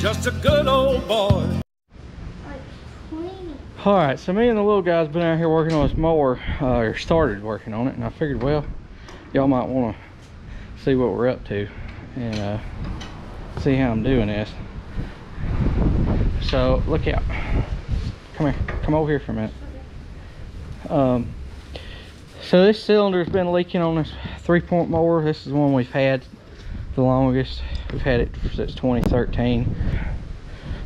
just a good old boy. Alright, so me and the little guy's been out here working on this mower, or started working on it, and I figured, well, y'all might want to see what we're up to and see how I'm doing this. So look out. Come here. Come over here for a minute. So this cylinder's been leaking on this 3-point mower. This is the one we've had the longest. We've had it since 2013.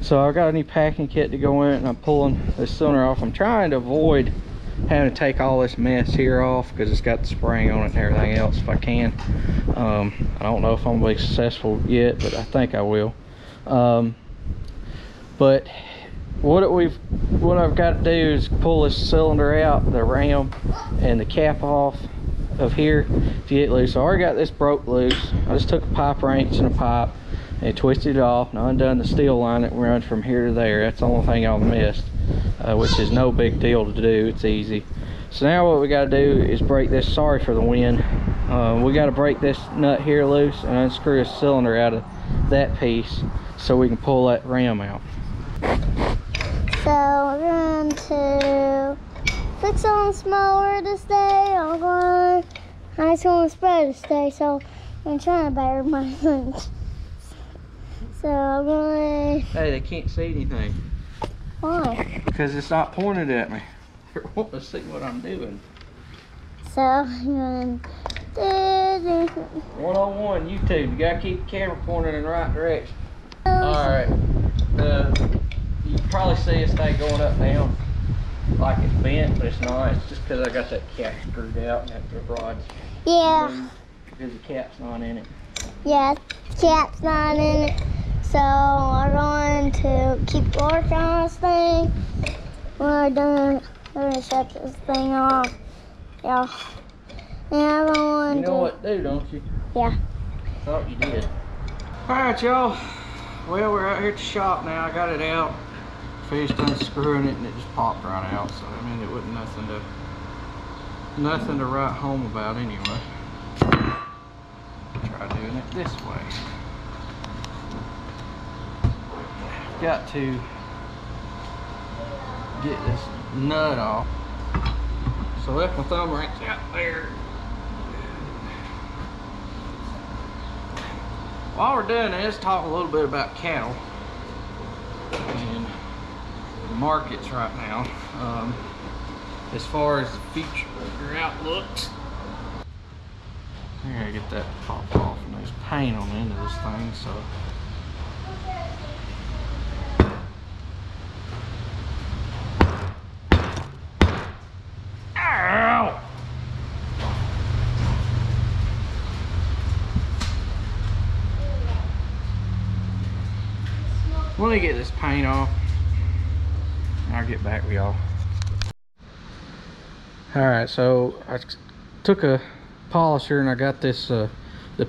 So I got a new packing kit to go in it, and I'm pulling this cylinder off. I'm trying to avoid having to take all this mess here off because it's got the spring on it and everything else if I can. I don't know if I'm gonna be successful yet, but I think I will. But what I've got to do is pull this cylinder out, the ram and the cap off of here to get loose. So I already got this broke loose. I just took a pipe wrench and a pipe and twisted it off and undone the steel line that runs from here to there. That's the only thing I missed, which is no big deal to do. It's easy. So now what we got to do is break this. Sorry for the wind. We got to break this nut here loose and unscrew this cylinder out of that piece so we can pull that ram out. So we're going to fix on this mower this day. I just want to spread this day, so I'm trying to bury my lunch. So I'm going to... Hey, they can't see anything. Why? Because it's not pointed at me. They're wanting to see what I'm doing. So I'm going to... 101 YouTube, you gotta keep the camera pointed in the right direction. Alright, you can probably see this thing going up and down like it's bent, but it's not. It's just because I got that cap screwed out and that rod's moved because the cap's not in it. Yeah, cap's not in it. So we're going to keep working on this thing. When we're done, we're going to shut this thing off. Yeah. And you know what to do, don't you? Yeah. I thought you did. Alright, y'all. Well, we're out here at the shop now. I got it out. Finished unscrewing it and it just popped right out. So I mean, it wasn't nothing to write home about anyway. Try doing it this way. Got to get this nut off. So left my thumb wrench out there. While we're doing this, talk a little bit about cattle and the markets right now. As far as the future outlooks, I gotta get that popped off, and there's paint on the end of this thing, so. Ow! Let me get this paint off, and I'll get back with y'all. Alright, so I took a polisher and I got this, the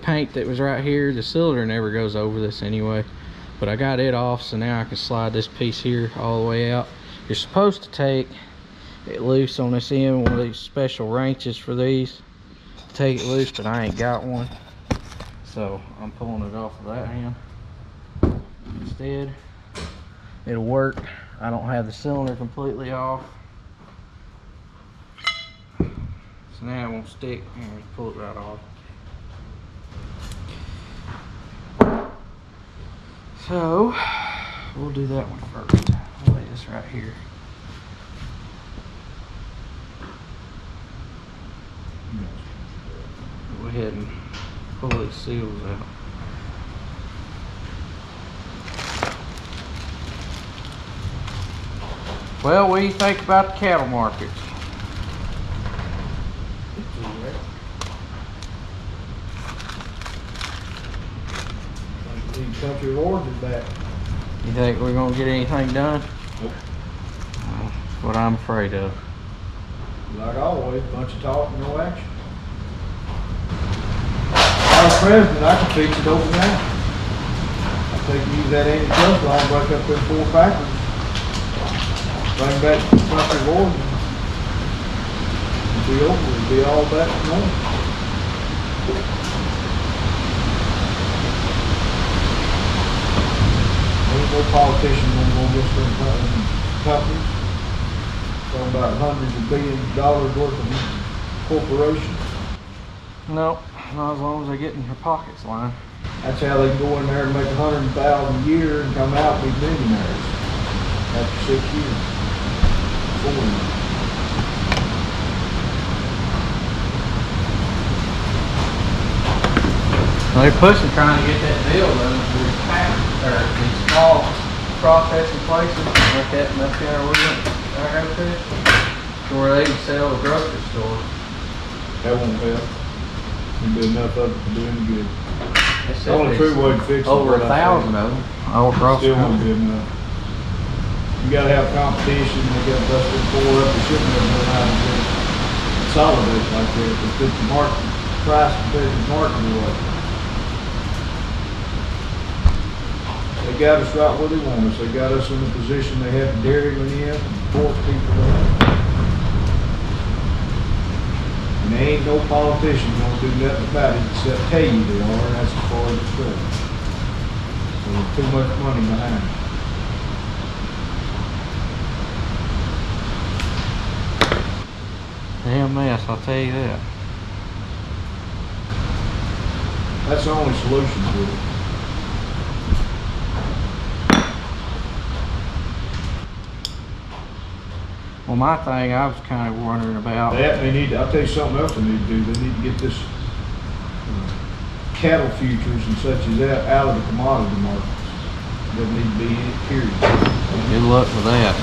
paint that was right here. The cylinder never goes over this anyway, but I got it off, so now I can slide this piece here all the way out. You're supposed to take it loose on this end, one of these special wrenches for these to take it loose, but I ain't got one, so I'm pulling it off of that hand instead. It'll work. I don't have the cylinder completely off, so now it won't stick. Here, just pull it right off. So we'll do that one first. I'll lay this right here. Go ahead and pull these seals out. Well, what do you think about the cattle markets? Country Lords is back. You think we're gonna get anything done? Nope. Well, that's what I'm afraid of. Like always, bunch of talk and no action. Vice President, I can fix it over now. I think use that anti-trust law and break up them 4 factories. Bring back the Country Lords and be over. It'll be all back to normal. politicians gonna go against them companies. Talking about hundreds of billions of dollars worth of corporations. Nope, not as long as they get in your pockets, line. That's how they go in there and make 100,000 a year and come out and be millionaires after 6 years. 4 years. Well, they're pushing, trying to get that deal done with these these small processing places like that in up there where I go to, to where they can sell to grocery stores. That won't help. There'll be enough of it to do any good. They The said only true way to fix it. over 1,000 of them all across the Still won't country. be enough. You gotta have competition, they gotta bust their floor up, they shouldn't have done out and consolidate like that, to fit the market, price compared to the market away. They got us right where they want us, they got us in the position they had dairymen in, and pork people in. And there ain't no politician gonna do nothing about it except tell you they are, and that's as far as it's going. So there's too much money behind it. Damn mess, I'll tell you that. That's the only solution to it. Well, my thing I was kind of wondering about. That they need, I'll tell you something else they need to do. They need to get this cattle futures and such as that out of the commodity markets. Doesn't need to be in it, period. Good luck with that.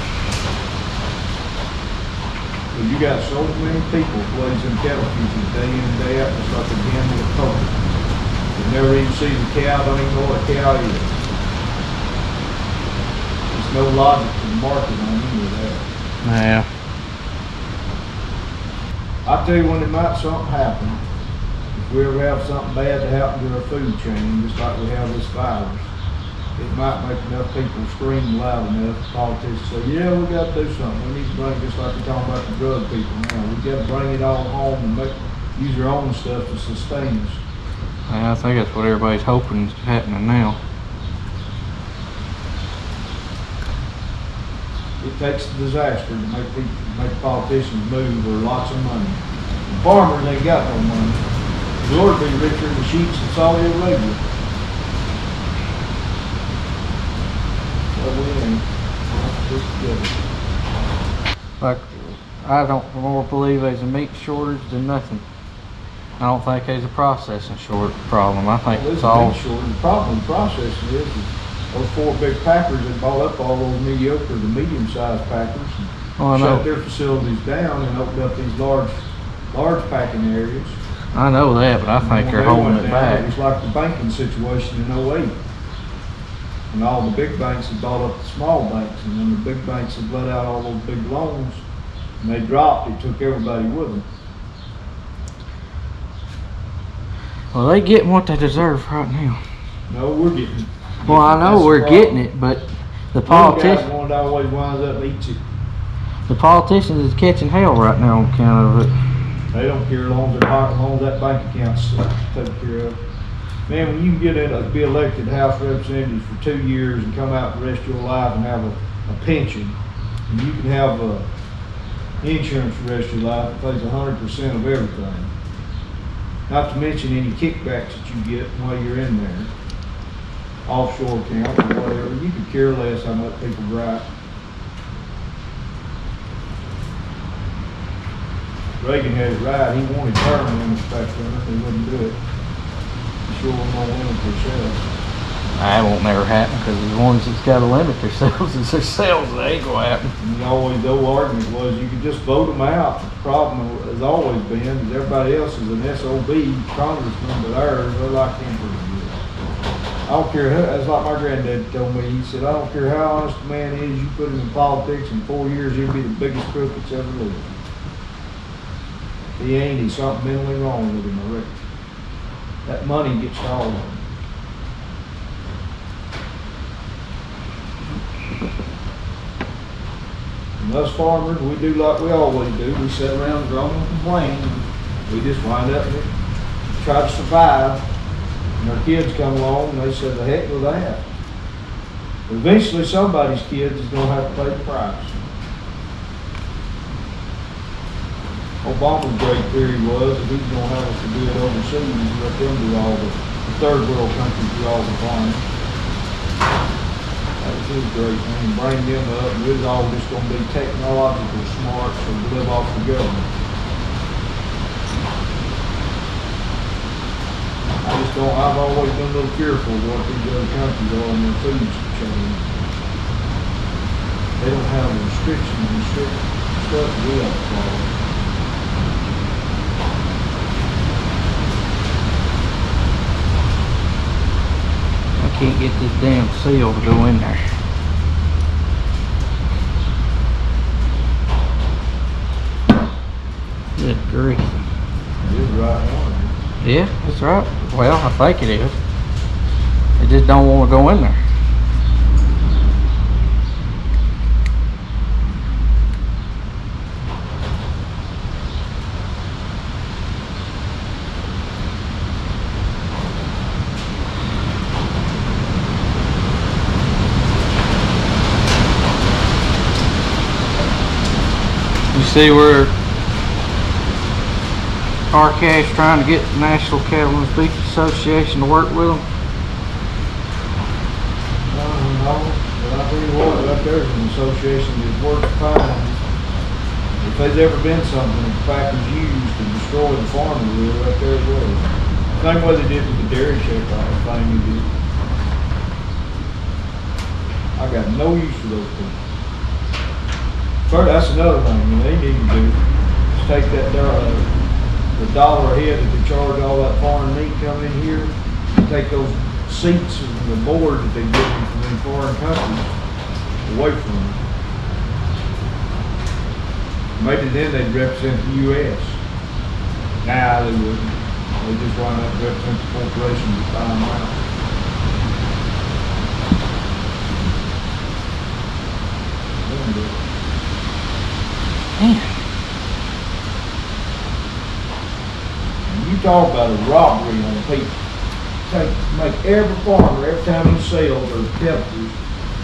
But you got so many people plays in cattle futures day in and day out, just like a gamble of poker. They never even see the cow, don't even know what a cow is. There's no logic to the market on any of that. Yeah. I'll tell you when it might something happen. If we ever have something bad to happen to our food chain, just like we have this virus, it might make enough people scream loud enough, politicians say, yeah, we got to do something. We need to bring it, just like we're talking about the drug people now. We got to bring it all home and use our own stuff to sustain us. I think that's what everybody's hoping is happening now. It takes a disaster to make politicians move or lots of money. The farmers ain't got no money. They ought to be richer than the sheets in Saudi Arabia. But we ain't. We'll put it together. Like, I don't more believe there's a meat shortage than nothing. I don't think there's a processing problem. I think Well, it's there's all. a big shortage. The problem with processing is those 4 big packers that bought up all those mediocre to medium-sized packers and Oh, I know. shut their facilities down and opened up these large packing areas. I know that, but I think When they're they holding went it down, back. It was like the banking situation in 08. And all the big banks had bought up the small banks, and then the big banks had let out all those big loans, and they dropped, it took everybody with them. Well, they getting what they deserve right now. No, we're getting. Well, I know that's the we're problem. getting it, but the Little guy politicians, one that always winds up and eats it. the politicians is catching hell right now on account of it. They don't care as long as that bank account's taken care of. Man, when you can get in, be elected House Representative for 2 years and come out the rest of your life and have a pension, and you can have insurance for the rest of your life, it pays 100% of everything. Not to mention any kickbacks that you get while you're in there. Offshore accounts or whatever. You could care less how much people write. Reagan had it right. He wanted term limits back then. They wouldn't do it. He sure wasn't going to limit themselves. That won't never happen because the ones that's got to limit themselves is themselves. That ain't gonna happen. And the old argument was you could just vote them out. The problem has always been that everybody else is an SOB congressman, but ours, they're like him pretty good. I don't care how, that's like my granddad told me. He said, I don't care how honest a man is, you put him in politics in 4 years, he'll be the biggest crook that's ever lived. He ain't, he's something mentally wrong with him, I reckon. That money gets all of him. And us farmers, we do like we always do. We sit around and groan and complain. We just wind up and try to survive. And our kids come along and they say, the heck with that. Eventually, somebody's kids is gonna have to pay the price. Obama's great theory was that he's gonna have us to do it overseas and let them do all the third world countries do all the farming. That was his great thing, bring them up, and we're all just gonna be technological smart so we live off the government. I've always been a little fearful of what these other countries are in their food chain. They don't have the restrictions and strict stuff we have to follow. I can't get this damn seal to go in there. Good grief. It is right on. Yeah, that's right. Well, I think it is. It just don't want to go in there. You see where RCA's trying to get the National Cattlemen's Beef Association to work with them? No, but I tell you what, right there's an association that works fine. If there's ever been something that factories used to destroy the farmer, really, right there it was. Same way they did with the dairy check thing we did. I got no use for those people. First, that's another thing they need to do is take that the dollar a head that they charge all that foreign meat coming in here, and take those seats and the board that they get from them foreign countries away from them. Maybe then they'd represent the U.S. Nah, they wouldn't. They just wind up representing the corporation that buy them out. Man. You talk about a robbery on people. Make every farmer, every time he sells those peppers,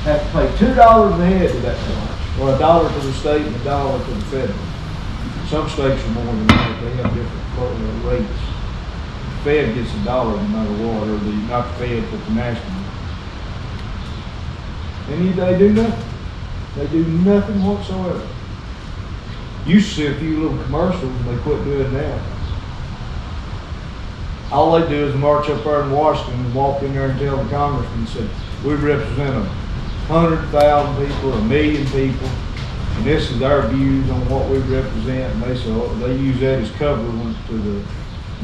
have to pay $2 a head to that farmer, or $1 to the state and $1 to the federal. Some states are more than that. They have different rates. The Fed gets $1 no matter what, or not the Fed, but the national. And they do nothing. They do nothing whatsoever. Used to see a few little commercials, and they quit doing that. All they do is march up there in Washington and walk in there and tell the congressman and say, we represent 100,000 people, 1 million people, and this is our views on what we represent. And they use that as cover to the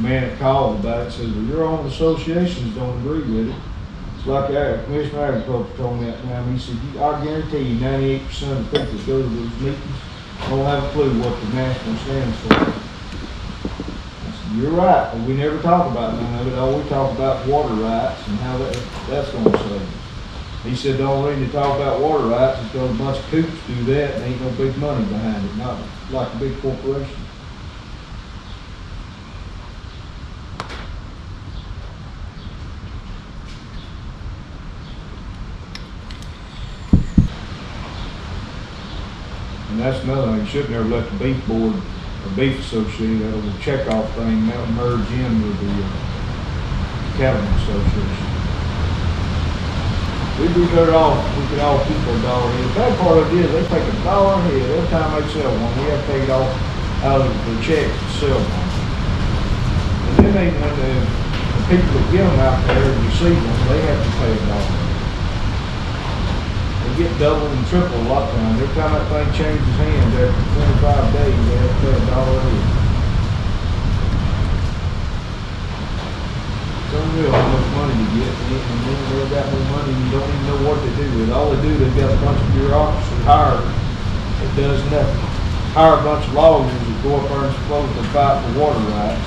man that called about it and says, well, your own associations don't agree with it. It's like Commissioner Agriculture told me that time. He said, I guarantee you 98% of the people that go to those meetings don't have a clue what the national stands for. You're right, but we never talk about none of it. All we talk about water rights and how that's going to save us. He said the only reason to talk about water rights is because a bunch of coops do that and ain't no big money behind it, not like a big corporation. And that's another thing. You should never let the beef board or beef association, that little checkoff thing, that will merge in with the cattlemen association. We'd be better off if we could all keep our $1 a head. The bad part of it is they take $1 a head every time they sell one. We have to take it off out of the checks to sell one. And then when the people that get them out there and receive them, they have to pay $1. They get double and triple a lot of times. Every time that thing changes hands after 25 days, they have to pay $1 a head. It's unreal how much money you get, and then they've got no money and you don't even know what they do with it. All they do, they've got a bunch of bureaucracy hired that does nothing. Hire a bunch of lawyers that go up there and supposedly fight for water rights.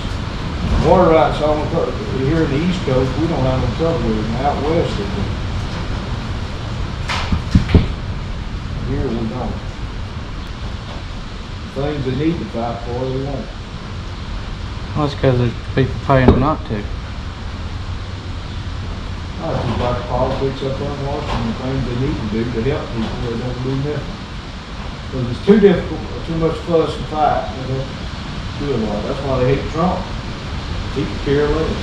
Water rights here in the East Coast, we don't have no trouble with it. Out west they do. Here we don't. Things they need to fight for, they won't. Well, that's because there's people paying them not to. just like politics up there in Washington, the things they need to do to help people, they don't do nothing. Because it's too difficult, or too much fuss and fight, they don't do a lot. That's why they hate Trump. He could care less.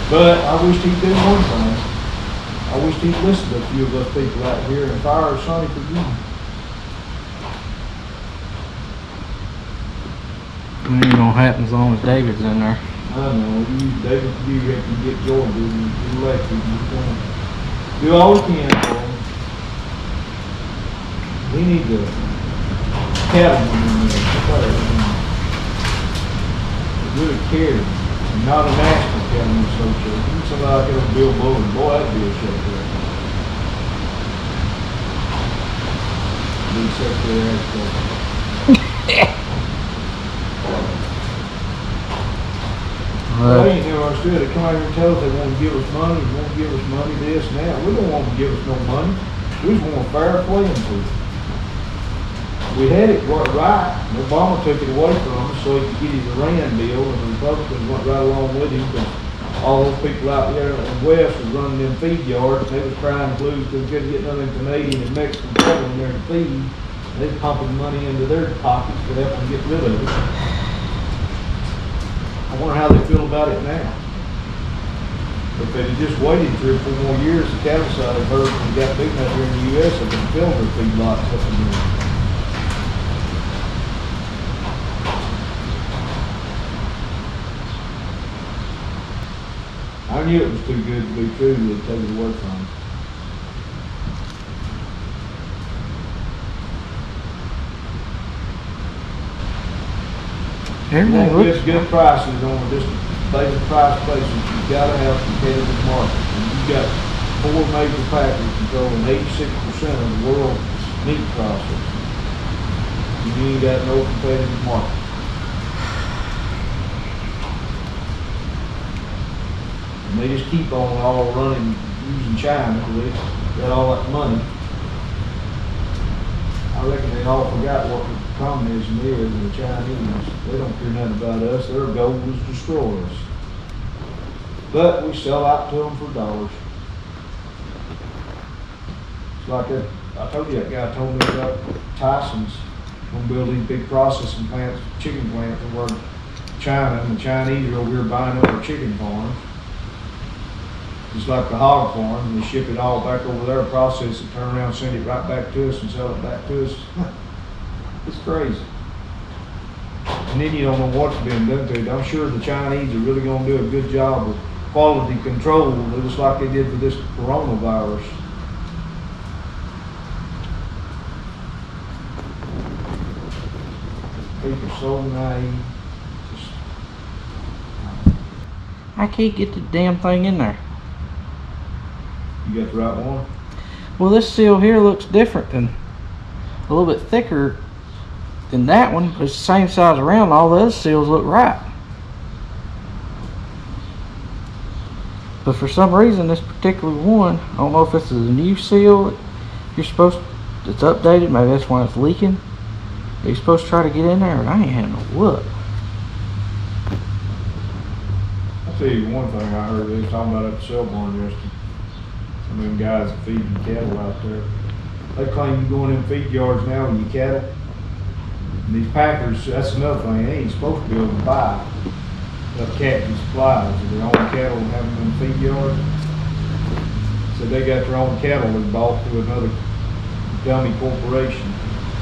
But I wish he'd do one thing. I wish he'd listen to a few of us people out here and fire Sonny Perdue. It ain't gonna happen as long as David's in there. I know, David Perdue can get Georgia elected. He's going to do all we can for him. We need to cattleman in there. Really care. And not a national cattleman association. Somebody like that, Bill Bowling. Boy, that'd be a show there. Be secretary of They ain't never understood. They come out here and tell us they want to give us money, this and that. We don't want them to give us no money. We just want a fair playing field. We had it right. Obama took it away from us so he could get his Iran deal, and the Republicans went right along with him because all those people out there in the West was running them feed yards, and they was crying blues because they couldn't get nothing Canadian and Mexican cattle in there to feed. And they was pumping money into their pockets to help them get rid of it. I wonder how they feel about it now. If they had just waited 3 or 4 more years, the cattle side of herds and got big enough here in the U.S., they could fill their feedlots up in there. I knew it was too good to be true, they'd take it away from them. Everything You looks get good prices on just basic price places. You gotta have competitive markets. And you got 4 major packers controlling 86% of the world's meat processing. And you ain't got no competitive market. And they just keep on all running using China because they got all that money. I reckon they all forgot what communism is, and the Chinese, they don't care nothing about us. Their goal is to destroy us. But we sell out to them for dollars. It's like that, I told you that guy told me about Tyson's gonna build these big processing plants, chicken plants over China, and the Chinese are over here buying up our chicken farms. Just like the hog farm, and they ship it all back over there, process it, turn around, send it right back to us and sell it back to us. It's crazy. And then you don't know what's being done to it. I'm sure the Chinese are really going to do a good job of quality control, just like they did for this coronavirus. People are so naive. I can't get the damn thing in there. You got the right one? Well, this seal here looks different than a little bit thicker than that one, but it's the same size around. All the other seals look right. But for some reason, this particular one, I don't know if this is a new seal. You're supposed to, it's updated. Maybe that's why it's leaking. You're supposed to try to get in there, and I ain't had no luck. I'll tell you one thing I heard. They was talking about at the sale barn yesterday. Some of them guys that feed the cattle out there. They claim you go in them feed yards now with your cattle. And these packers, that's another thing, they ain't supposed to be able to buy captain supplies of their own cattle and have them in feed yards. So they got their own cattle they bought through another dummy corporation.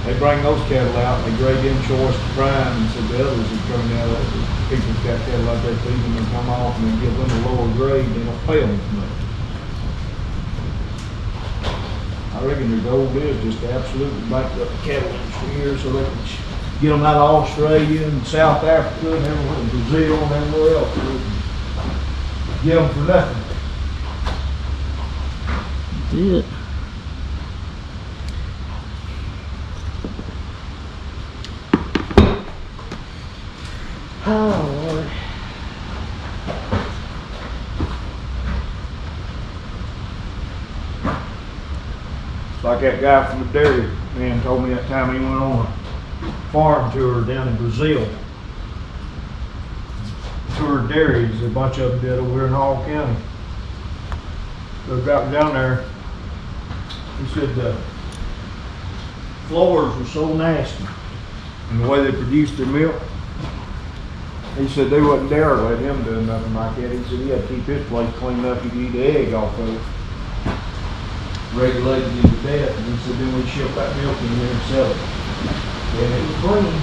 They bring those cattle out, they grade them choice to prime, and so the others that come out, people's got cattle out there feeding them and come off and they give them a lower grade, they don't pay them as much. I reckon their goal is just to absolutely bankrupt the cattle industry here so they can get them out of Australia and South Africa and everywhere, Brazil and everywhere else. Get them for nothing. Yeah. Oh, Lord. Like that guy from the dairy man told me that time he went on a farm tour down in Brazil. 3 Contour Dairies, a bunch of them did over here in Hall County. They dropped down there. He said the floors were so nasty and the way they produced their milk. He said they wouldn't dare let him do nothing like that. He said he had to keep his place cleaned up. He could eat the egg off of it. Regulated him to death. And he said then we'd ship that milk in here and sell it. And it was clean.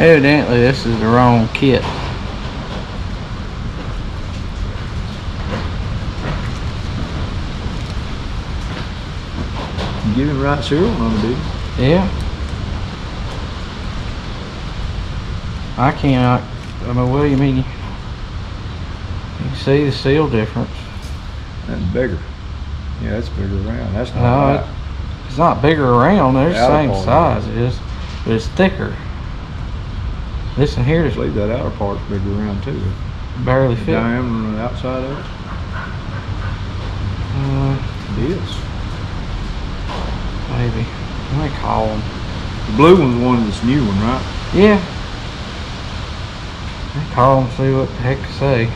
Evidently, this is the wrong kit. You give him right serial number, dude. Yeah. I cannot. I mean, what do you mean? You can see the seal difference. That's bigger. Yeah, that's bigger around. That's not No, right. it's not bigger around. They're the outer same part size, it is, but it's thicker. This in here I is believe that outer part's bigger around too. barely The fit. diameter on the outside of it. It is. Maybe. Let me call them. The blue one's the one that's new one, right? Yeah. Let me call them, see what the heck to say.